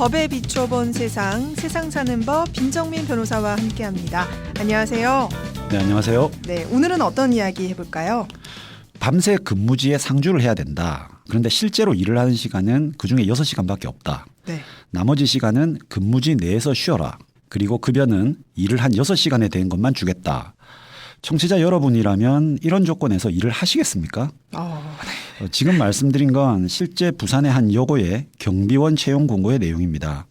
법에 비춰본 세상 사는 법 빈정민 변호사와 함께합니다. 안녕하세요. 네, 안녕하세요. 네, 오늘은 어떤 이야기 해볼까요? 밤새 근무지에 상주를 해야 된다. 그런데 실제로 일을 하는 시간은 그중에 6시간밖에 없다. 네. 나머지 시간은 근무지 내에서 쉬어라. 그리고 급여는 일을 한 6시간에 된 것만 주겠다. 청취자 여러분이라면 이런 조건에서 일을 하시겠습니까? 네. 지금 말씀드린 건 실제 부산의 한 여고의 경비원 채용 공고의 내용입니다.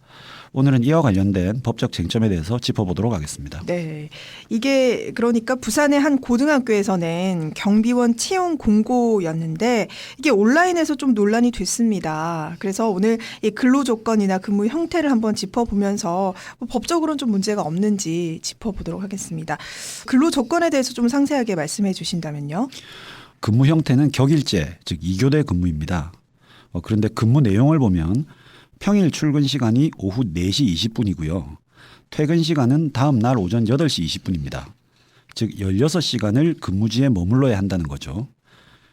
오늘은 이와 관련된 법적 쟁점에 대해서 짚어보도록 하겠습니다. 네, 이게 그러니까 부산의 한 고등학교에서 낸 경비원 채용 공고였는데 이게 온라인에서 좀 논란이 됐습니다. 그래서 오늘 이 근로 조건이나 근무 형태를 한번 짚어보면서 법적으로는 좀 문제가 없는지 짚어보도록 하겠습니다. 근로 조건에 대해서 좀 상세하게 말씀해 주신다면요. 근무 형태는 격일제, 즉 2교대 근무입니다. 그런데 근무 내용을 보면 평일 출근 시간이 오후 4시 20분이고요. 퇴근 시간은 다음 날 오전 8시 20분입니다. 즉 16시간을 근무지에 머물러야 한다는 거죠.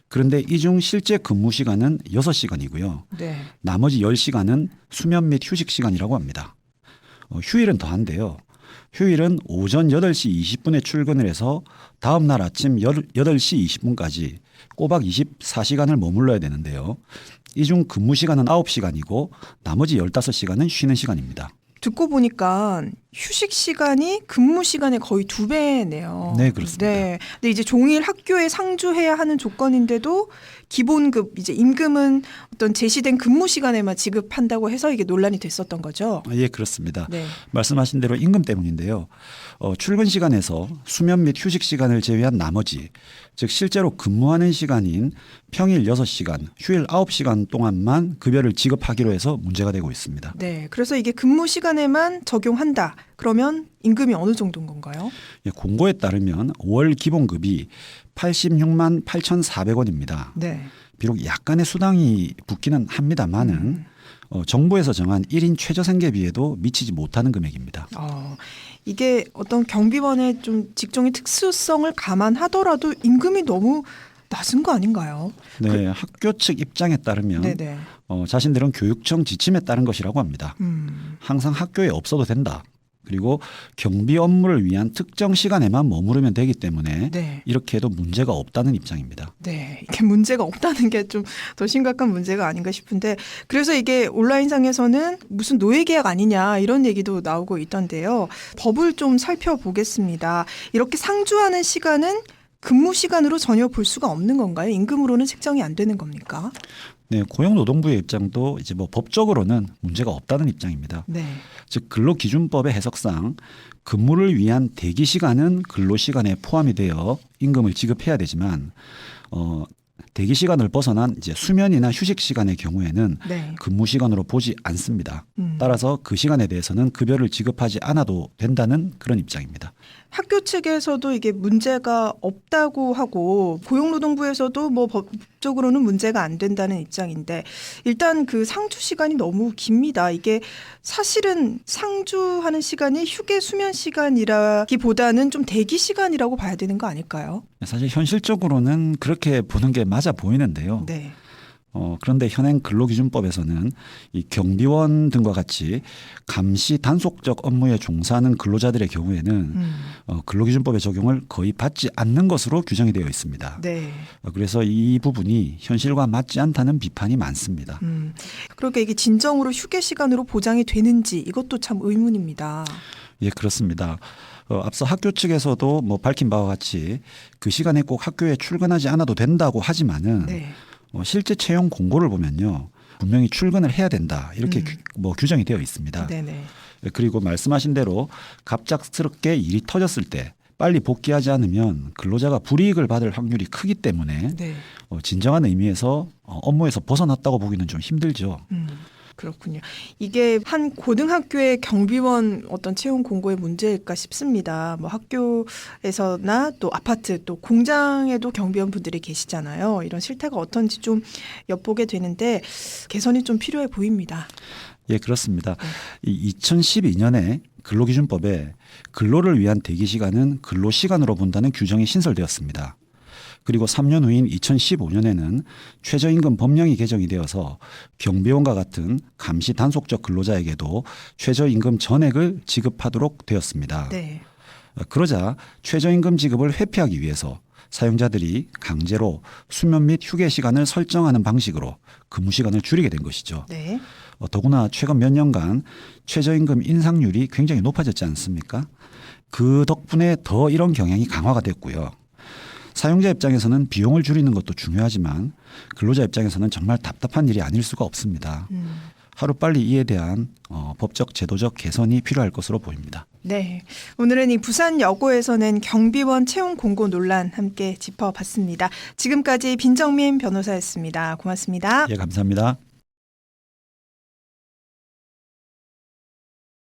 그런데 이 중 실제 근무 시간은 6시간이고요. 네. 나머지 10시간은 수면 및 휴식 시간이라고 합니다. 휴일은 더한데요. 휴일은 오전 8시 20분에 출근을 해서 다음 날 아침 8시 20분까지 꼬박 24시간을 머물러야 되는데요. 이 중 근무 시간은 9시간이고 나머지 15시간은 쉬는 시간입니다. 듣고 보니까 휴식 시간이 근무 시간의 거의 2배네요. 네, 그렇습니다. 네. 근데 이제 종일 학교에 상주해야 하는 조건인데도 기본급 이제 임금은 어떤 제시된 근무 시간에만 지급한다고 해서 이게 논란이 됐었던 거죠. 예, 그렇습니다. 네. 말씀하신 대로 임금 때문인데요. 출근 시간에서 수면 및 휴식 시간을 제외한 나머지, 즉 실제로 근무하는 시간인 평일 6시간, 휴일 9시간 동안만 급여를 지급하기로 해서 문제가 되고 있습니다. 네. 그래서 이게 근무 시간에만 적용한다. 그러면 임금이 어느 정도인 건가요? 예, 공고에 따르면 월 기본급이 86만 8,400원입니다. 네. 비록 약간의 수당이 붙기는 합니다만은 정부에서 정한 1인 최저생계비에도 미치지 못하는 금액입니다. 이게 어떤 경비원의 좀 직종의 특수성을 감안하더라도 임금이 너무 낮은 거 아닌가요? 네, 학교 측 입장에 따르면 네네. 자신들은 교육청 지침에 따른 것이라고 합니다. 항상 학교에 없어도 된다. 그리고 경비 업무를 위한 특정 시간에만 머무르면 되기 때문에 네. 이렇게 해도 문제가 없다는 입장입니다. 네, 이게 문제가 없다는 게 좀 더 심각한 문제가 아닌가 싶은데 그래서 이게 온라인상에서는 무슨 노예계약 아니냐 이런 얘기도 나오고 있던데요. 법을 좀 살펴보겠습니다. 이렇게 상주하는 시간은 근무 시간으로 전혀 볼 수가 없는 건가요? 임금으로는 책정이 안 되는 겁니까? 네, 고용노동부의 입장도 이제 법적으로는 문제가 없다는 입장입니다. 네. 즉 근로기준법의 해석상 근무를 위한 대기 시간은 근로 시간에 포함이 되어 임금을 지급해야 되지만 대기 시간을 벗어난 이제 수면이나 휴식 시간의 경우에는 네. 근무 시간으로 보지 않습니다. 따라서 그 시간에 대해서는 급여를 지급하지 않아도 된다는 그런 입장입니다. 학교 측에서도 이게 문제가 없다고 하고 고용노동부에서도 뭐 법적으로는 문제가 안 된다는 입장인데 일단 그 상주 시간이 너무 깁니다. 이게 사실은 상주하는 시간이 휴게 수면 시간이라기보다는 좀 대기 시간이라고 봐야 되는 거 아닐까요? 사실 현실적으로는 그렇게 보는 게 맞아 보이는데요. 네. 그런데 현행 근로기준법에서는 이 경비원 등과 같이 감시 단속적 업무에 종사하는 근로자들의 경우에는 근로기준법의 적용을 거의 받지 않는 것으로 규정이 되어 있습니다. 네. 그래서 이 부분이 현실과 맞지 않다는 비판이 많습니다. 그러니까 이게 진정으로 휴게 시간으로 보장이 되는지 이것도 참 의문입니다. 예, 그렇습니다. 앞서 학교 측에서도 밝힌 바와 같이 그 시간에 꼭 학교에 출근하지 않아도 된다고 하지만은 네. 실제 채용 공고를 보면요. 분명히 출근을 해야 된다. 이렇게 규정이 되어 있습니다. 네네. 그리고 말씀하신 대로 갑작스럽게 일이 터졌을 때 빨리 복귀하지 않으면 근로자가 불이익을 받을 확률이 크기 때문에 네. 진정한 의미에서 업무에서 벗어났다고 보기는 좀 힘들죠. 그렇군요. 이게 한 고등학교의 경비원 어떤 채용 공고의 문제일까 싶습니다. 뭐 학교에서나 또 아파트 또 공장에도 경비원 분들이 계시잖아요. 이런 실태가 어떤지 좀 엿보게 되는데 개선이 좀 필요해 보입니다. 예, 그렇습니다. 2012년에 근로기준법에 근로를 위한 대기 시간은 근로 시간으로 본다는 규정이 신설되었습니다. 그리고 3년 후인 2015년에는 최저임금 법령이 개정이 되어서 경비원과 같은 감시 단속적 근로자에게도 최저임금 전액을 지급하도록 되었습니다. 네. 그러자 최저임금 지급을 회피하기 위해서 사용자들이 강제로 수면 및 휴게 시간을 설정하는 방식으로 근무 시간을 줄이게 된 것이죠. 네. 더구나 최근 몇 년간 최저임금 인상률이 굉장히 높아졌지 않습니까? 그 덕분에 더 이런 경향이 강화가 됐고요. 사용자 입장에서는 비용을 줄이는 것도 중요하지만 근로자 입장에서는 정말 답답한 일이 아닐 수가 없습니다. 하루빨리 이에 대한 법적 제도적 개선이 필요할 것으로 보입니다. 네. 오늘은 이 부산 여고에서는 경비원 채용 공고 논란 함께 짚어봤습니다. 지금까지 빈정민 변호사였습니다. 고맙습니다. 예, 감사합니다.